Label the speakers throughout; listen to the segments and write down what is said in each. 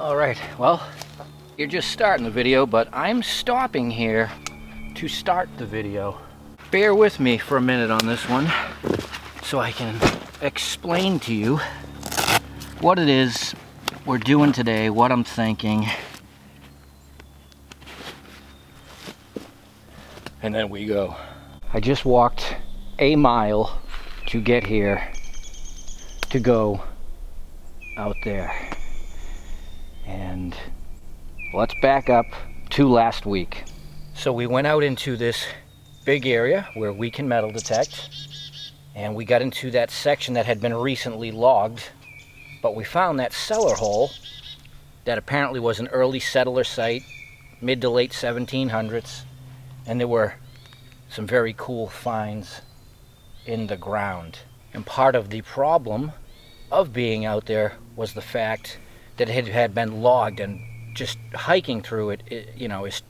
Speaker 1: Alright, well, you're just starting the video, but I'm stopping here to start the video. Bear with me for a minute on this one so I can explain to you what it is we're doing today, what I'm thinking. And then we go. I just walked a mile to get here to go out there. And let's back up to last week. So we went out into this big area where we can metal detect, and we got into that section that had been recently logged, but we found that cellar hole that apparently was an early settler site, mid to late 1700s, and there were some very cool finds in the ground. And part of the problem of being out there was the fact that it had been logged, and just hiking through it, you know, it's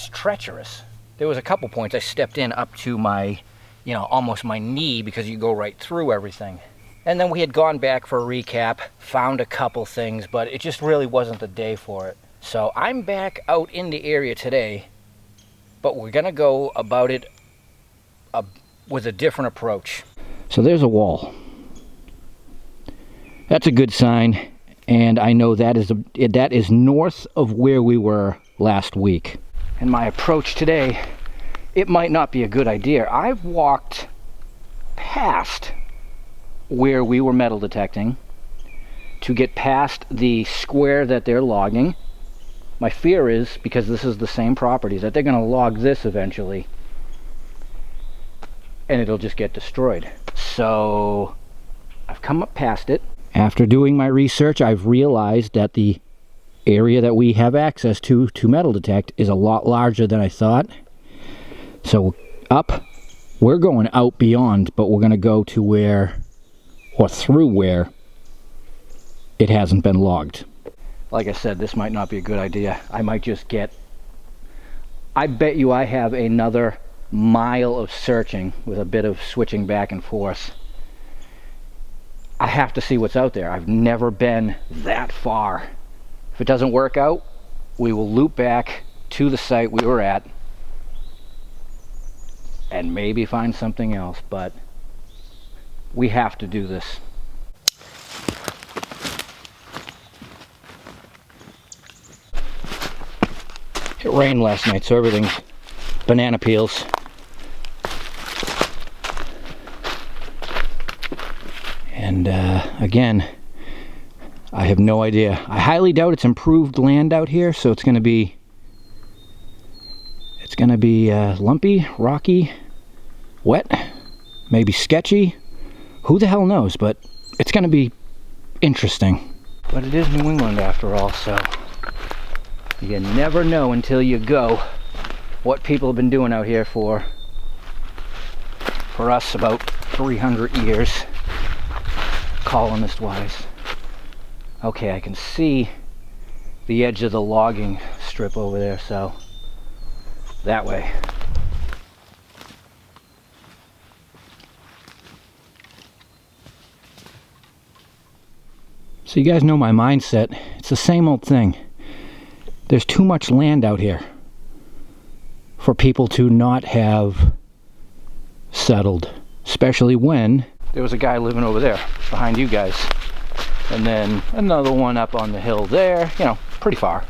Speaker 1: treacherous. There was a couple points I stepped in up to my, you know, almost my knee, because you go right through everything. And then we had gone back for a recap, found a couple things, but it just really wasn't the day for it. So I'm back out in the area today, but we're gonna go about it with a different approach. So there's a wall. That's a good sign. And I know that is north of where we were last week. And my approach today, it might not be a good idea. I've walked past where we were metal detecting to get past the square that they're logging. My fear is, because this is the same property, that they're going to log this eventually, and it'll just get destroyed. So I've come up past it. After doing my research, I've realized that the area that we have access to metal detect is a lot larger than I thought. So we're going out beyond, but we're going to go to where, or through where, it hasn't been logged. Like I said, this might not be a good idea. I might just I bet you I have another mile of searching with a bit of switching back and forth. I have to see what's out there. I've never been that far. If it doesn't work out, we will loop back to the site we were at and maybe find something else, but we have to do this. It rained last night, so everything's banana peels. And again, I have no idea. I highly doubt it's improved land out here, so it's going to be lumpy, rocky, wet, maybe sketchy. Who the hell knows? But it's going to be interesting. But it is New England after all, so you never know until you go what people have been doing out here for us about 300 years. Colonist wise. Okay, I can see the edge of the logging strip over there, so that way. So you guys know my mindset. It's the same old thing. There's too much land out here for people to not have settled, especially when there was a guy living over there behind you guys, and then another one up on the hill there, you know, pretty far.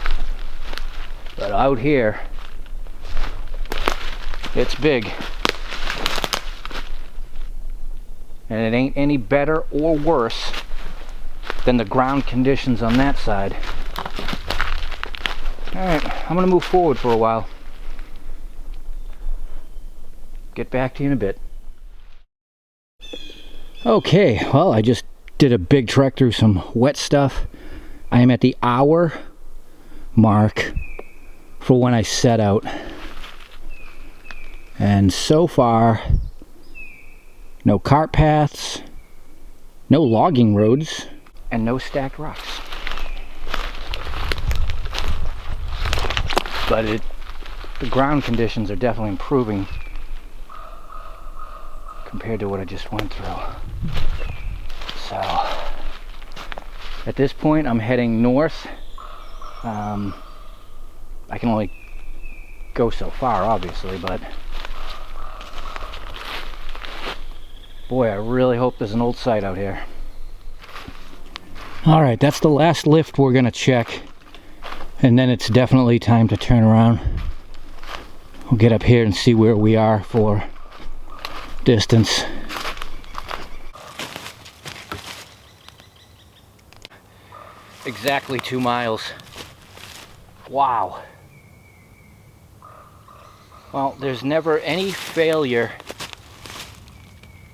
Speaker 1: But out here, it's big, and it ain't any better or worse than the ground conditions on that side. Alright, I'm gonna move forward for a while. Get back to you in a bit. Okay, well, I just did a big trek through some wet stuff. I am at the hour mark for when I set out. And so far, no cart paths, no logging roads, and no stacked rocks. But the ground conditions are definitely improving compared to what I just went through. So At this point, I'm heading north. I can only go so far, obviously, but boy, I really hope there's an old site out here. All right, that's the last lift we're gonna check, and then it's definitely time to turn around. We'll get up here and see where we are for distance. Exactly 2 miles. Wow. Well, there's never any failure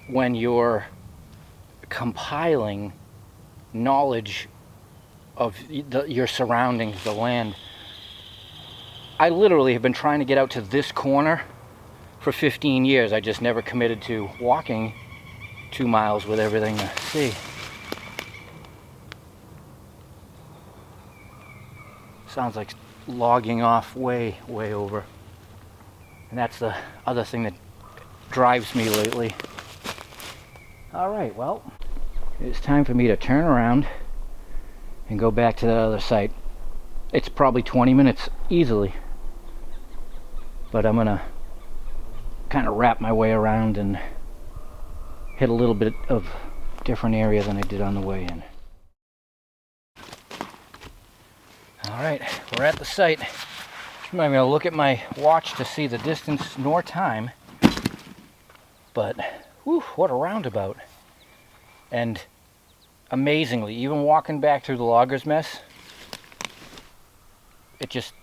Speaker 1: when you're compiling knowledge of your surroundings, the land. I literally have been trying to get out to this corner for 15 years. I just never committed to walking 2 miles with everything to see. Sounds like logging off way over. And that's the other thing that drives me lately. All right, well, it's time for me to turn around and go back to that other site. It's probably 20 minutes easily, but I'm gonna kind of wrap my way around and hit a little bit of different area than I did on the way in. All right, we're at the site. I'm not gonna look at my watch to see the distance nor time, but whew, what a roundabout. And amazingly, even walking back through the logger's mess, it just,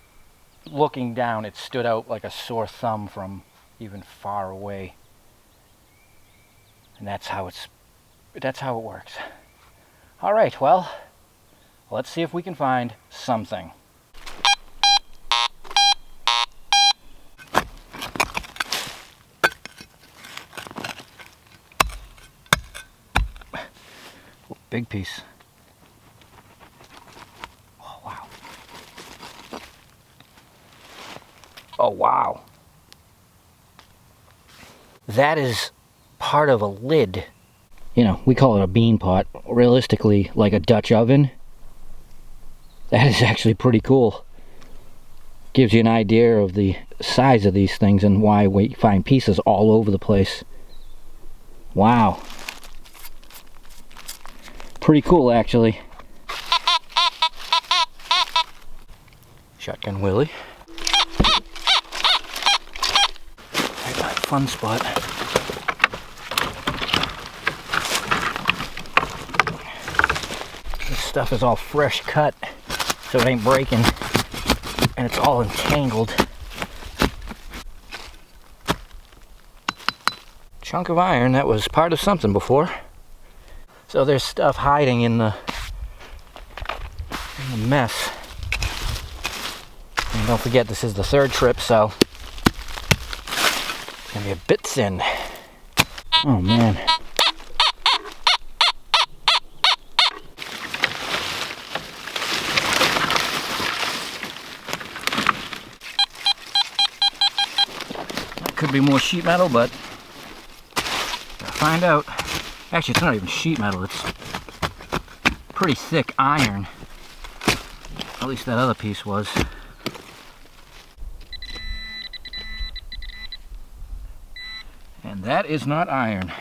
Speaker 1: looking down, it stood out like a sore thumb from even far away. And that's how it works. All right, well, let's see if we can find something. Big piece. Oh, wow. Oh, wow. That is part of a lid. You know, we call it a bean pot. Realistically, like a Dutch oven. That is actually pretty cool. Gives you an idea of the size of these things and why we find pieces all over the place. Wow. Pretty cool, actually. Shotgun Willie. Right, my fun spot. This stuff is all fresh cut, so it ain't breaking, and it's all entangled. Chunk of iron that was part of something before. So there's stuff hiding in the mess. And don't forget, this is the third trip, so it's gonna be a bit thin. Oh man. That could be more sheet metal, but gotta find out. Actually, it's not even sheet metal, it's pretty thick iron. At least that other piece was. And that is not iron.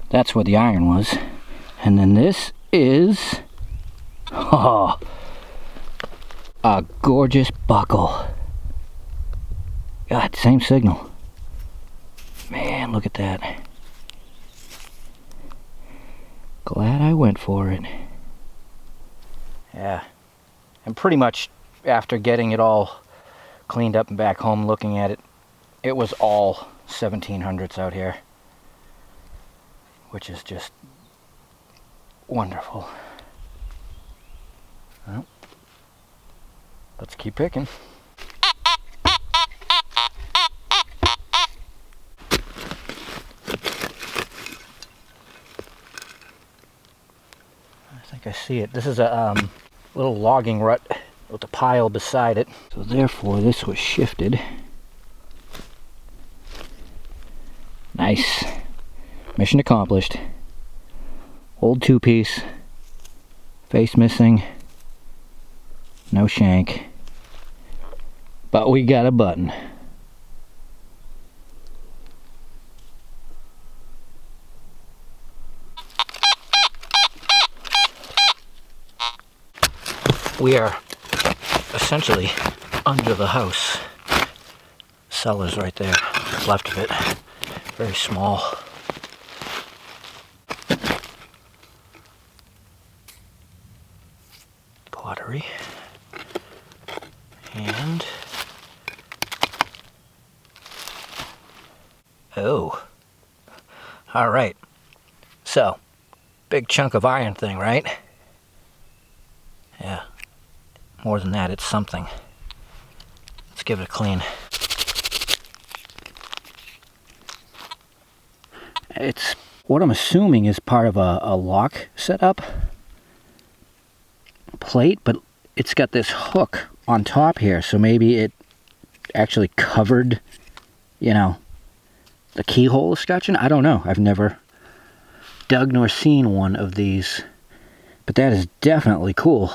Speaker 1: That's where the iron was. And then this is, oh, a gorgeous buckle. God, same signal. Man, look at that. Glad I went for it. Yeah, and pretty much after getting it all cleaned up and back home, looking at it, it was all 1700s out here, which is just wonderful. Well, let's keep picking. I think I see it. This is a little logging rut with a pile beside it. So therefore this was shifted. Nice. Mission accomplished. Old two-piece. Face missing. No shank. But we got a button. We are essentially under the house. Cellar's right there, left of it. Very small. Pottery. And oh, all right. So, big chunk of iron thing, right? Yeah. More than that, it's something. Let's give it a clean. It's what I'm assuming is part of a lock setup plate, but it's got this hook on top here, so maybe it actually covered, you know, the keyhole escutcheon. I don't know. I've never dug nor seen one of these, but that is definitely cool.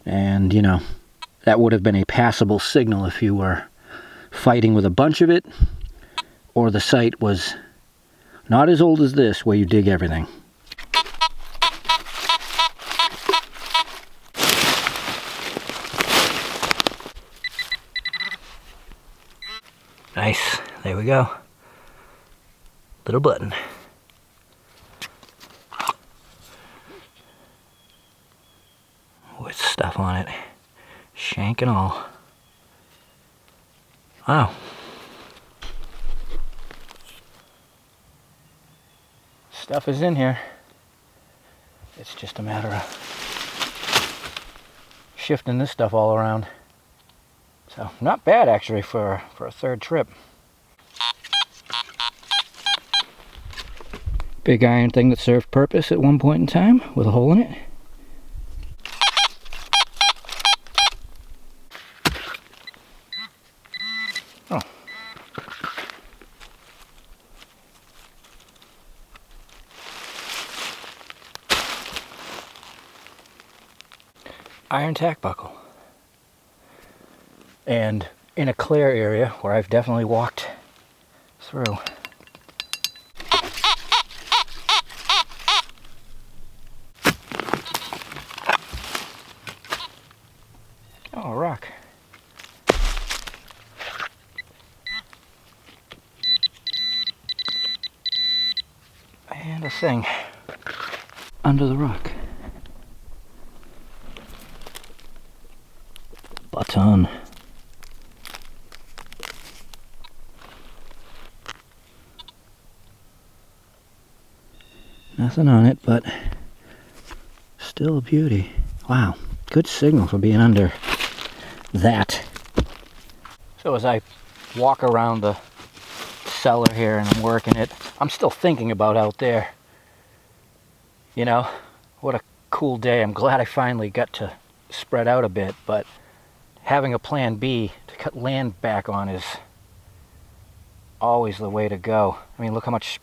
Speaker 1: And, you know, that would have been a passable signal if you were fighting with a bunch of it, or the site was not as old as this, where you dig everything. Nice. There we go. Little button. With stuff on it. Shank and all. Wow. Stuff is in here. It's just a matter of shifting this stuff all around. So, not bad actually for a third trip. Big iron thing that served purpose at one point in time with a hole in it. Oh. Iron tack buckle. And in a clear area where I've definitely walked through. Oh, a rock. And a thing under the rock. Baton. Nothing on it, but still a beauty. Wow, good signal for being under that. So as I walk around the cellar here and I'm working it, I'm still thinking about out there. You know, what a cool day. I'm glad I finally got to spread out a bit, but having a plan B to cut land back on is always the way to go. I mean, look how much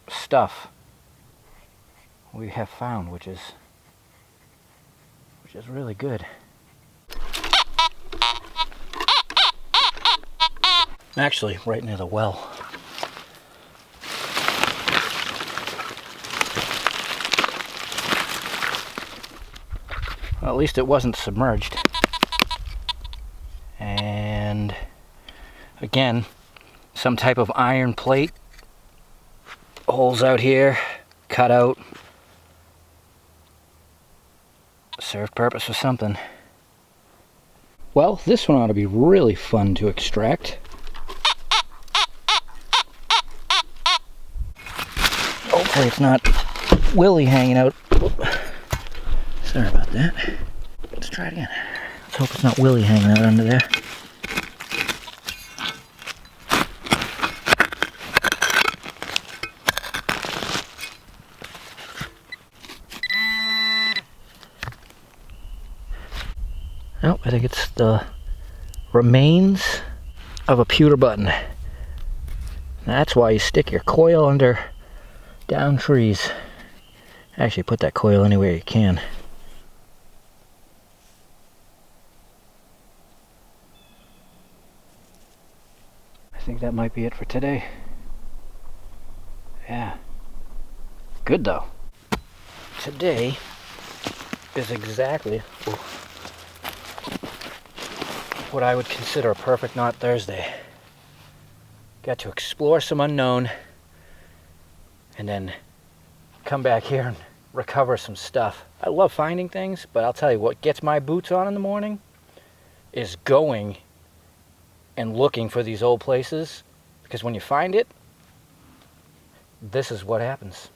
Speaker 1: stuff we have found, which is really good. I'm actually right near the well. Well, at least it wasn't submerged. And again, some type of iron plate. Holes out here, cut out. Served purpose for something. Well, this one ought to be really fun to extract. Hopefully it's not willy hanging out. Sorry about that. Let's try it again. Let's hope it's not willy hanging out under there. Nope, I think it's the remains of a pewter button. That's why you stick your coil under down trees. Actually, put that coil anywhere you can. I think that might be it for today. Yeah. Good though. Today is exactly what I would consider a perfect Knot Thursday. Got to explore some unknown and then come back here and recover some stuff. I love finding things, but I'll tell you what gets my boots on in the morning is going and looking for these old places, because when you find it, this is what happens.